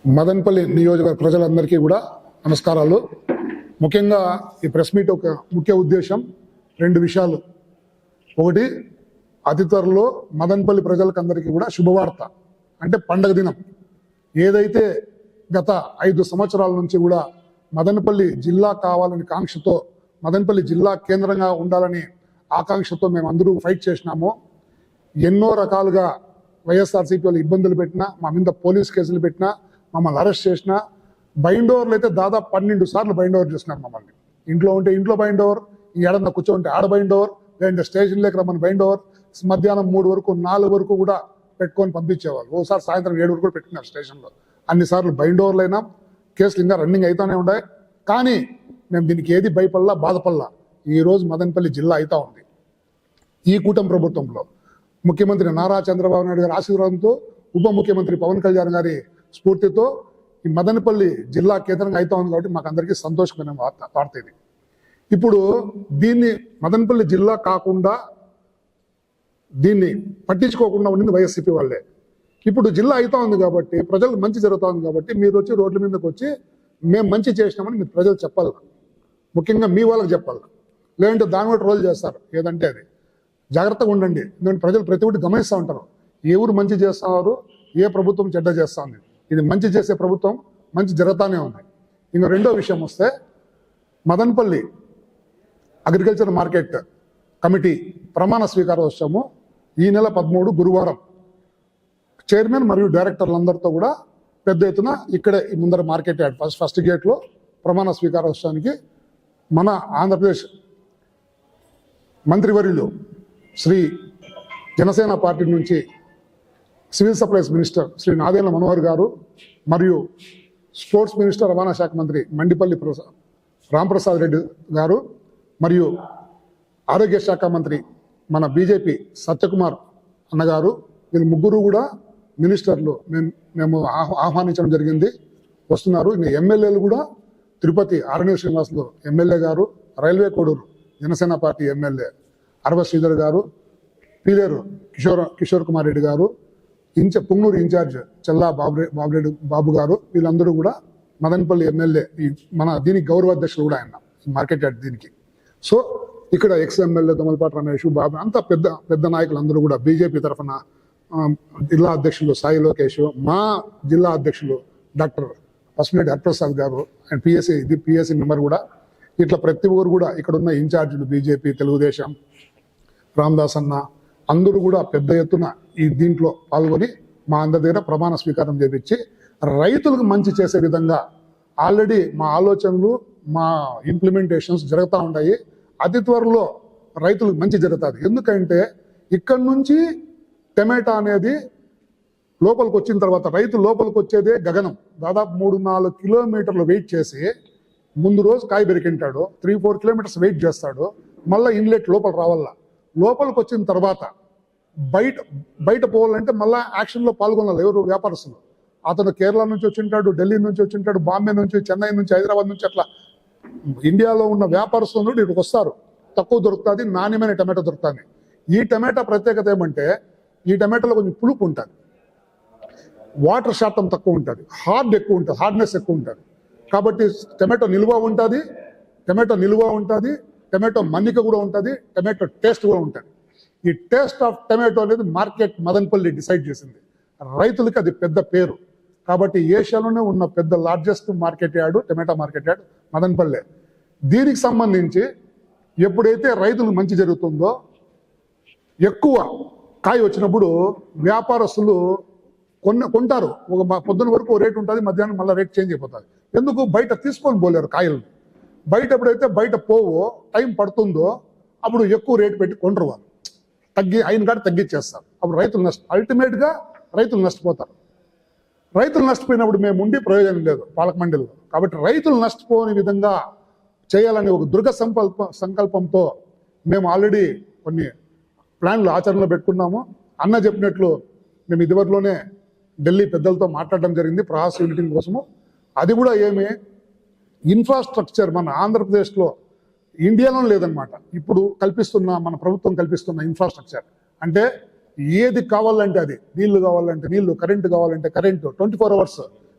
మదనపల్లి నియోజకవర్గ ప్రజలందరికీ కూడా నమస్కారాలు. ముఖ్యంగా ఈ ప్రెస్ మీట్ ఒక ముఖ్య ఉద్దేశం రెండు విషయాలు. ఒకటి, అతి త్వరలో మదనపల్లి ప్రజలకు అందరికీ కూడా శుభవార్త, అంటే పండగ దినం. ఏదైతే గత 5 సంవత్సరాల నుంచి కూడా మదనపల్లి జిల్లా కావాలని కాంక్షతో, మదనపల్లి జిల్లా కేంద్రంగా ఉండాలని ఆకాంక్షతో మేము అందరూ ఫైట్ చేసినామో, ఎన్నో రకాలుగా వైఎస్ఆర్సీపీ వాళ్ళు ఇబ్బందులు పెట్టినా, మా మీద పోలీస్ కేసులు పెట్టినా, మమ్మల్ని అరెస్ట్ చేసినా, బైండ్ ఓవర్లు అయితే దాదాపు 12 సార్లు బైండ్ ఓవర్ చేసినారు మమ్మల్ని. ఇంట్లో ఉంటే ఇంట్లో బైండ్ ఓవర్, ఈ ఏడన్నా కూర్చోంటే ఆడ బైండ్ ఓవర్, లేదంటే స్టేషన్ లేక రమ్మని బైండ్ ఓవర్, మధ్యాహ్నం 3 వరకు 4 వరకు కూడా పెట్టుకొని పంపించేవాళ్ళు. ఓసారి సాయంత్రం 7 వరకు కూడా పెట్టుకున్నారు స్టేషన్లో. అన్నిసార్లు బైండ్ ఓవర్లు అయినా, కేసులు ఇంకా రన్నింగ్ అవుతానే ఉన్నాయి. కానీ మేము దీనికి ఏది భయపడలా, బాధపడలా. ఈ రోజు మదనపల్లి జిల్లా అవుతా ఉంది. ఈ కూటమి ప్రభుత్వంలో ముఖ్యమంత్రి నారా చంద్రబాబు నాయుడు గారి ఆశీర్వాదంతో, ఉప ముఖ్యమంత్రి పవన్ కళ్యాణ్ గారి స్ఫూర్తితో ఈ మదనపల్లి జిల్లా కేంద్రంగా అవుతా ఉంది. కాబట్టి మాకు అందరికీ సంతోషమైన వార్త ఇది. ఇప్పుడు దీన్ని మదనపల్లి జిల్లా కాకుండా దీన్ని పట్టించుకోకుండా ఉండింది వైఎస్సీపీ వాళ్ళే. ఇప్పుడు జిల్లా అవుతా ఉంది కాబట్టి, ప్రజలకు మంచి జరుగుతూ ఉంది కాబట్టి, మీరు వచ్చి రోడ్ల మీదకి వచ్చి మేము మంచి చేసినామని మీరు ప్రజలు చెప్పాలి. ముఖ్యంగా మీ వాళ్ళకి చెప్పాలి. లేదంటే దాని కూడా రోల్ చేస్తారు. ఏదంటే అది జాగ్రత్తగా ఉండండి. ఎందుకంటే ప్రజలు ప్రతి ఒక్కటి గమనిస్తూ ఉంటారు. ఎవరు మంచి చేస్తున్నారు, ఏ ప్రభుత్వం చెడ్డ చేస్తూ ఉంది. ఇది మంచి చేసే ప్రభుత్వం, మంచి జరుగుతానే ఉంది. ఇంకా రెండో విషయం వస్తే, మదనపల్లి అగ్రికల్చర్ మార్కెట్ కమిటీ ప్రమాణ స్వీకారోత్సవము ఈ నెల 13 గురువారం చైర్మన్ మరియు డైరెక్టర్లందరితో కూడా పెద్ద ఎత్తున ఇక్కడే ముందర మార్కెట్ యార్డ్ ఫస్ట్ గేట్లో ప్రమాణ స్వీకారోత్సవానికి మన ఆంధ్రప్రదేశ్ మంత్రివర్యులు శ్రీ జనసేన పార్టీ నుంచి civil supplies minister Shri Nadendla Manohar గారు, మరియు స్పోర్ట్స్ మినిస్టర్ రవాణా శాఖ మంత్రి మండిపల్లి రాంప్రసాద్ రెడ్డి గారు, మరియు ఆరోగ్య శాఖ మంత్రి మన బీజేపీ సత్యకుమార్ అన్నగారు, వీళ్ళు ముగ్గురు కూడా మినిస్టర్లు మేము ఆహ్వానించడం జరిగింది. వస్తున్నారు. ఇంకా ఎమ్మెల్యేలు కూడా తిరుపతి ఆరణ్య శ్రీనివాసులు ఎమ్మెల్యే గారు, railway Koduru Janasena party MLA Arava Sridhar గారు, పీలేరు కిషోర్ కుమార్ రెడ్డి గారు, పుంగనూరు ఇన్ఛార్జ్ చెల్లా బాబు గారు, వీళ్ళందరూ కూడా మదనపల్లి ఎమ్మెల్యే, మన దీనికి గౌరవాధ్యక్షులు కూడా ఆయన మార్కెట్ యార్డ్ దీనికి. సో ఇక్కడ ఎక్స్ ఎమ్మెల్యే దొమలపాటి రమేష్ బాబు, అంతా పెద్ద నాయకులు అందరూ కూడా బీజేపీ తరఫున జిల్లా అధ్యక్షులు సాయి లోకేష్, మా జిల్లా అధ్యక్షులు డాక్టర్ పసుపులేటి హరిప్రసాద్ గారు, అండ్ పిఎస్సి మెంబర్ కూడా, ఇట్లా ప్రతి ఒక్కరు కూడా ఇక్కడ ఉన్న ఇన్ఛార్జీలు బీజేపీ, తెలుగుదేశం, రామదాస్ అన్న, అందరూ కూడా పెద్ద ఎత్తున ఈ దీంట్లో పాల్గొని మా అందరి దగ్గర ప్రమాణ స్వీకారం చేపించి రైతులకు మంచి చేసే విధంగా ఆల్రెడీ మా ఆలోచనలు, మా ఇంప్లిమెంటేషన్స్ జరుగుతూ ఉన్నాయి. అతి త్వరలో రైతులకు మంచి జరుగుతుంది. ఎందుకంటే ఇక్కడ నుంచి టమాటా అనేది లోపలికి వచ్చిన తర్వాత, రైతు లోపలికి వచ్చేదే గగనం. దాదాపు 3-4 కిలోమీటర్లు వెయిట్ చేసి, ముందు రోజు కాయ బెరికింటాడు, 3-4 కిలోమీటర్స్ వెయిట్ చేస్తాడు, మళ్ళీ ఇన్లెట్ లోపల రావాల. లోపలికి వచ్చిన తర్వాత బయట పోవాలంటే మళ్ళీ యాక్షన్లో పాల్గొనాలి. ఎవరు? వ్యాపారస్తులు. అతను కేరళ నుంచి వచ్చింటాడు, ఢిల్లీ నుంచి వచ్చింటాడు, బాంబే నుంచి, చెన్నై నుంచి, హైదరాబాద్ నుంచి, అట్లా ఇండియాలో ఉన్న వ్యాపారస్తులు ఇక్కడికి వస్తారు. తక్కువ దొరుకుతుంది, నాణ్యమైన టమాటా దొరుకుతుంది. ఈ టమాటా ప్రత్యేకత ఏమంటే, ఈ టమాటాలో కొంచెం పులుపు ఉంటుంది, వాటర్ శాతం తక్కువ ఉంటుంది, హార్డ్నెస్ ఎక్కువ ఉంటుంది. కాబట్టి టమాటో నిల్వ ఉంటుంది, టమాటో మన్నిక కూడా ఉంటుంది, టమాటో టేస్ట్ కూడా ఉంటుంది. ఈ టేస్ట్ ఆఫ్ టమాటో అనేది మార్కెట్ మదనపల్లి డిసైడ్ చేసింది. రైతులకి అది పెద్ద పేరు. కాబట్టి ఏషియాలోనే ఉన్న పెద్ద లార్జెస్ట్ మార్కెట్ యార్డు, టమాటా మార్కెట్ యార్డ్ మదనపల్లె. దీనికి సంబంధించి ఎప్పుడైతే రైతులకు మంచి జరుగుతుందో, ఎక్కువ కాయ వచ్చినప్పుడు వ్యాపారస్తులు కొంటారు. ఒక పొద్దున వరకు రేట్ ఉంటుంది, మధ్యాహ్నం మళ్ళీ రేట్ చేంజ్ అయిపోతుంది. ఎందుకు? బయట తీసుకొని పోలేరు కాయలు. ఎప్పుడైతే బయట టైం పడుతుందో అప్పుడు ఎక్కువ రేటు పెట్టి కొంటారు. వాళ్ళు అయిన కాడ తగ్గించేస్తారు. అప్పుడు అల్టిమేట్గా రైతులు నష్టపోతారు. రైతులు నష్టపోయినప్పుడు మేము ఉండి ప్రయోజనం లేదు పాలక మండలిలో. కాబట్టి రైతులు నష్టపోని విధంగా చేయాలని ఒక దృఢ సంకల్పంతో మేము ఆల్రెడీ కొన్ని ప్లాన్లు ఆచరణలో పెట్టుకున్నాము. అన్న చెప్పినట్లు మేము ఇదివరలోనే ఢిల్లీ పెద్దలతో మాట్లాడడం జరిగింది ప్రాసెస్ యూనిటింగ్ కోసము. అది కూడా ఇన్ఫ్రాస్ట్రక్చర్ మన ఆంధ్రప్రదేశ్లో, ఇండియాలో లేదనమాట. ఇప్పుడు మన ప్రభుత్వం కల్పిస్తున్న ఇన్ఫ్రాస్ట్రక్చర్ అంటే ఏది కావాలంటే అది, నీళ్లు కావాలంటే నీళ్లు, కరెంటు కావాలంటే కరెంటు, 24 hours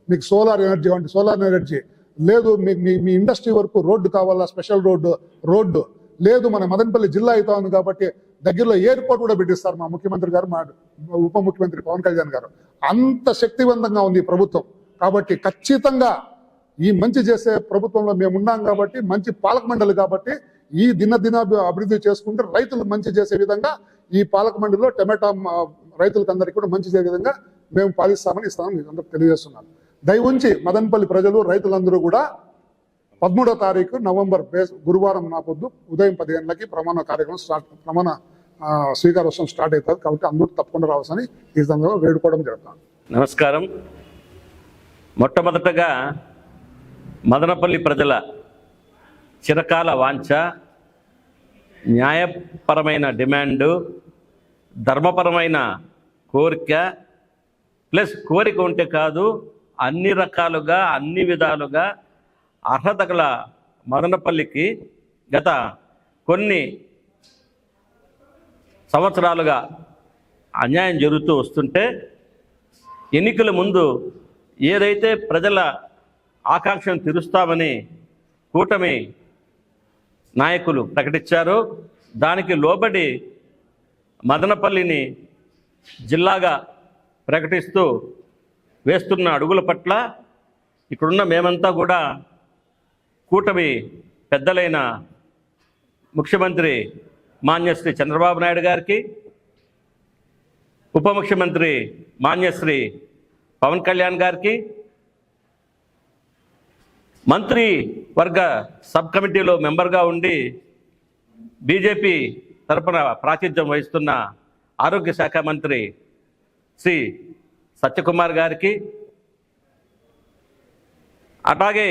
మీకు సోలార్ ఎనర్జీ కావాలి సోలార్ ఎనర్జీ, లేదు మీ ఇండస్ట్రీ వరకు రోడ్డు కావాలా స్పెషల్ రోడ్డు లేదు, మన మదనపల్లి జిల్లా అవుతా ఉంది కాబట్టి దగ్గరలో ఎయిర్పోర్ట్ కూడా పెట్టిస్తారు మా ముఖ్యమంత్రి గారు, మా ఉప ముఖ్యమంత్రి పవన్ కళ్యాణ్ గారు. అంత శక్తివంతంగా ఉంది ఈ ప్రభుత్వం. కాబట్టి ఖచ్చితంగా ఈ మంచి చేసే ప్రభుత్వంలో మేము ఉన్నాం కాబట్టి, మంచి పాలక మండలి కాబట్టి ఈ దినదిన అభివృద్ధి చేసుకుంటే రైతులు మంచి చేసే విధంగా ఈ పాలక మండలిలో టమాటా రైతులకు అందరికీ కూడా మంచి చేసే విధంగా మేము పాలిస్తామని ఇస్తామని మీకు అందరూ తెలియజేస్తున్నాను. దయవుంచి మదనపల్లి ప్రజలు రైతులందరూ కూడా 13వ తారీఖు నవంబర్ గురువారం నా పొద్దు ఉదయం 10 గంటలకి ప్రమాణ కార్యక్రమం ప్రమాణ స్వీకారోత్సవం స్టార్ట్ అవుతుంది. కాబట్టి అందరూ తప్పకుండా రావాల్సని ఈ సందర్భంగా వేడుకోవడం జరుగుతుంది. నమస్కారం. మొట్టమొదటగా మదనపల్లి ప్రజల చిరకాల వాంఛ, న్యాయపరమైన డిమాండు, ధర్మపరమైన కోరిక, ప్లస్ కోరిక ఉంటే కాదు అన్ని రకాలుగా అన్ని విధాలుగా అర్హత గల మదనపల్లికి గత కొన్ని సంవత్సరాలుగా అన్యాయం జరుగుతూ వస్తుంటే ఎన్నికల ముందు ఏదైతే ప్రజల ఆకాంక్షను తీరుస్తామని కూటమి నాయకులు ప్రకటించారో దానికి లోబడి మదనపల్లిని జిల్లాగా ప్రకటిస్తూ వేస్తున్న అడుగుల పట్ల ఇక్కడున్న మేమంతా కూడా కూటమి పెద్దలైన ముఖ్యమంత్రి మాన్యశ్రీ చంద్రబాబు నాయుడు గారికి, ఉప ముఖ్యమంత్రి మాన్యశ్రీ పవన్ కళ్యాణ్ గారికి, మంత్రి వర్గ సబ్ కమిటీలో మెంబర్గా ఉండి బీజేపీ తరపున ప్రాతినిధ్యం వహిస్తున్న ఆరోగ్య శాఖ మంత్రి శ్రీ సత్యకుమార్ గారికి, అట్లాగే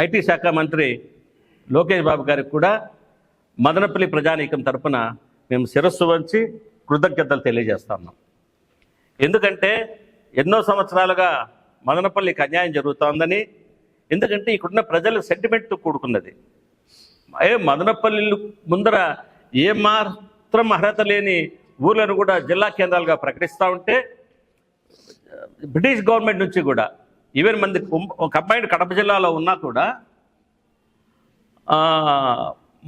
ఐటీ శాఖ మంత్రి లోకేష్ బాబు గారికి కూడా మదనపల్లి ప్రజానీకం తరపున మేము శిరస్సు వంచి కృతజ్ఞతలు తెలియజేస్తున్నాం. ఎందుకంటే ఎన్నో సంవత్సరాలుగా మదనపల్లికి అన్యాయం జరుగుతోందని, ఎందుకంటే ఇక్కడున్న ప్రజల సెంటిమెంట్తో కూడుకున్నది. మదనపల్లి ముందర ఏమాత్రం అర్హత లేని ఊర్లను కూడా జిల్లా కేంద్రాలుగా ప్రకటిస్తూ ఉంటే బ్రిటిష్ గవర్నమెంట్ నుంచి కూడా ఈవెన్ మంది ఒక అబ్బాయి కడప జిల్లాలో ఉన్నా కూడా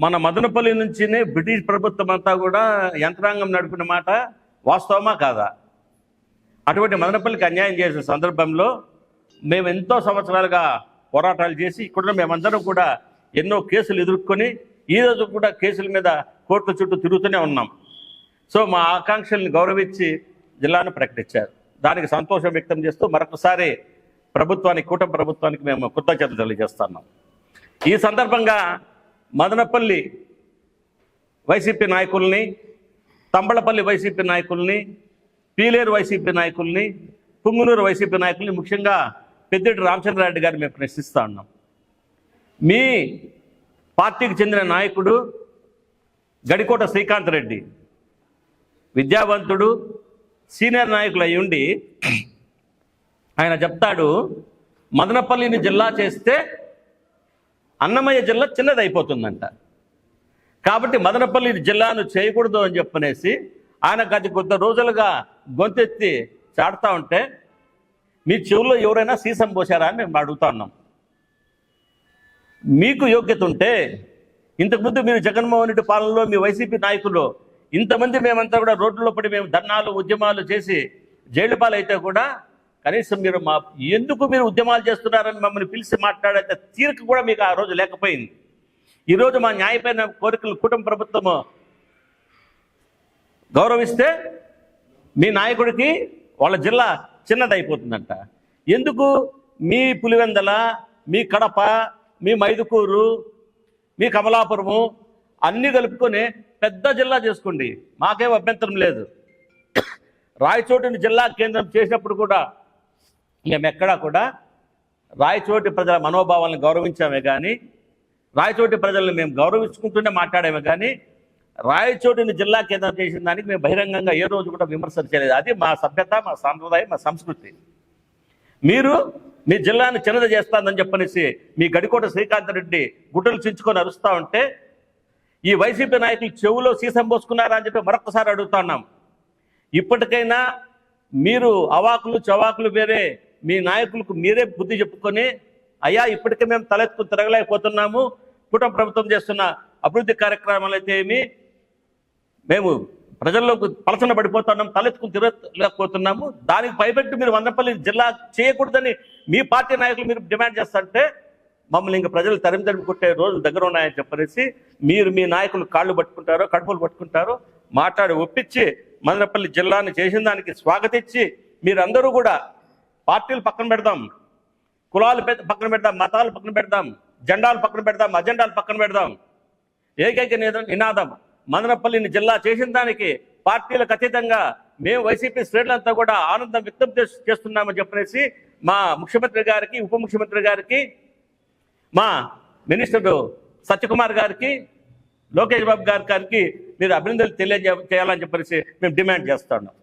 మన మదనపల్లి నుంచినే బ్రిటిష్ ప్రభుత్వం అంతా కూడా యంత్రాంగం నడిపిన మాట వాస్తవమా కాదా? అటువంటి మదనపల్లికి అన్యాయం చేసిన సందర్భంలో మేము ఎంతో సంవత్సరాలుగా పోరాటాలు చేసి ఇక్కడ మేమందరం కూడా ఎన్నో కేసులు ఎదుర్కొని ఈరోజు కూడా కేసుల మీద కోర్టుల చుట్టూ తిరుగుతూనే ఉన్నాం. సో మా ఆకాంక్షల్ని గౌరవించి జిల్లాను ప్రకటించారు. దానికి సంతోషం వ్యక్తం చేస్తూ మరొకసారి ప్రభుత్వానికి, కూటమి ప్రభుత్వానికి మేము కృతజ్ఞతలు తెలియజేస్తున్నాం. ఈ సందర్భంగా మదనపల్లి వైసీపీ నాయకుల్ని, తంబళపల్లి వైసీపీ నాయకుల్ని, పీలేరు వైసీపీ నాయకుల్ని, పుంగునూరు వైసీపీ నాయకుల్ని, ముఖ్యంగా పెద్దిరెడ్డి రామచంద్రారెడ్డి గారిని మేము ప్రశ్నిస్తూ ఉన్నాం. మీ పార్టీకి చెందిన నాయకుడు గడికోట శ్రీకాంత్ రెడ్డి విద్యావంతుడు, సీనియర్ నాయకులు అయి ఉండి ఆయన చెప్తాడు, మదనపల్లిని జిల్లా చేస్తే అన్నమయ్య జిల్లా చిన్నదైపోతుందంట. కాబట్టి మదనపల్లి జిల్లాను చేయకూడదు అని చెప్పనేసి ఆయన గత కొద్ది రోజులుగా గొంతెత్తి చాడుతూ ఉంటే మీ చెవుల్లో ఎవరైనా సీసం పోసారా అని మేము అడుగుతా ఉన్నాం. మీకు యోగ్యత ఉంటే ఇంతకుముందు మీరు జగన్మోహన్ రెడ్డి పాలనలో మీ వైసీపీ నాయకులు ఇంతమంది మేమంతా కూడా రోడ్లలో పడి మేము ధర్నాలు ఉద్యమాలు చేసి జైలు పాలైతే కూడా కనీసం మీరు ఎందుకు మీరు ఉద్యమాలు చేస్తున్నారని మమ్మల్ని పిలిచి మాట్లాడే తీరిక కూడా మీకు ఆ రోజు లేకపోయింది. ఈరోజు మా న్యాయపైన కోరికలు కుటుంబ ప్రభుత్వము గౌరవిస్తే మీ నాయకుడికి వాళ్ళ జిల్లా చిన్నదైపోతుందంట. ఎందుకు మీ పులివెందల, మీ కడప, మీ మైదుకూరు, మీ కమలాపురము అన్నీ కలుపుకొని పెద్ద జిల్లా చేసుకోండి, మాకేం అభ్యంతరం లేదు. రాయచోటిని జిల్లా కేంద్రం చేసినప్పుడు కూడా మేము ఎక్కడా కూడా రాయచోటి ప్రజల మనోభావాలను గౌరవించామే కానీ, రాయచోటి ప్రజలను మేము గౌరవించుకుంటూనే మాట్లాడామే కానీ, రాయచోటిని జిల్లా కేంద్రం చేసిన దానికి మేము బహిరంగంగా ఏ రోజు కూడా విమర్శలు చేయలేదు. అది మా సభ్యత, మా సాంప్రదాయం, మా సంస్కృతి. మీరు మీ జిల్లాను చిన్నది చేస్తానని చెప్పనేసి మీ గడికోట శ్రీకాంత్ రెడ్డి గుడ్డలు చించుకొని అరుస్తూ ఉంటే ఈ వైసీపీ నాయకులు చెవులో సీసం పోసుకున్నారా అని చెప్పి మరొకసారి అడుగుతున్నాం. ఇప్పటికైనా మీరు అవాకులు చవాకులు వేరే మీ నాయకులకు మీరే బుద్ధి చెప్పుకొని, అయ్యా ఇప్పటికే మేము తలెత్తుకుని తిరగలేకపోతున్నాము, కుటుంబ ప్రభుత్వం చేస్తున్న అభివృద్ధి కార్యక్రమాలు అయితే ఏమి, మేము ప్రజల్లోకి పలసన పడిపోతున్నాం, తలెత్తుకుని తిరగలేకపోతున్నాము, దానికి పైపెట్టి మీరు మదనపల్లి జిల్లా చేయకూడదని మీ పార్టీ నాయకులు మీరు డిమాండ్ చేస్తుంటే మమ్మల్ని ఇంకా ప్రజలు తరిమి కొట్టే రోజులు దగ్గర ఉన్నాయని చెప్పేసి మీరు మీ నాయకులు కాళ్ళు పట్టుకుంటారో కడుపులు పట్టుకుంటారో మాట్లాడి ఒప్పించి మదనపల్లి జిల్లాని చేసిన దానికి స్వాగతించి మీరందరూ కూడా పార్టీలు పక్కన పెడదాం, కులాలు పక్కన పెడదాం, మతాలు పక్కన పెడదాం, జెండాలు పక్కన పెడదాం, అజెండాలు పక్కన పెడదాం. ఏకైక నినాదం మదనపల్లిని జిల్లా చేసిన దానికి పార్టీలకు అతీతంగా మేము వైసీపీ శ్రేణులంతా కూడా ఆనందం వ్యక్తం చేస్తున్నామని చెప్పేసి మా ముఖ్యమంత్రి గారికి, ఉప ముఖ్యమంత్రి గారికి, మా మినిస్టర్ సత్యకుమార్ గారికి, లోకేష్ బాబు గారికి మీరు అభినందనలు తెలియజేయాలని చెప్పేసి మేము డిమాండ్ చేస్తున్నాం.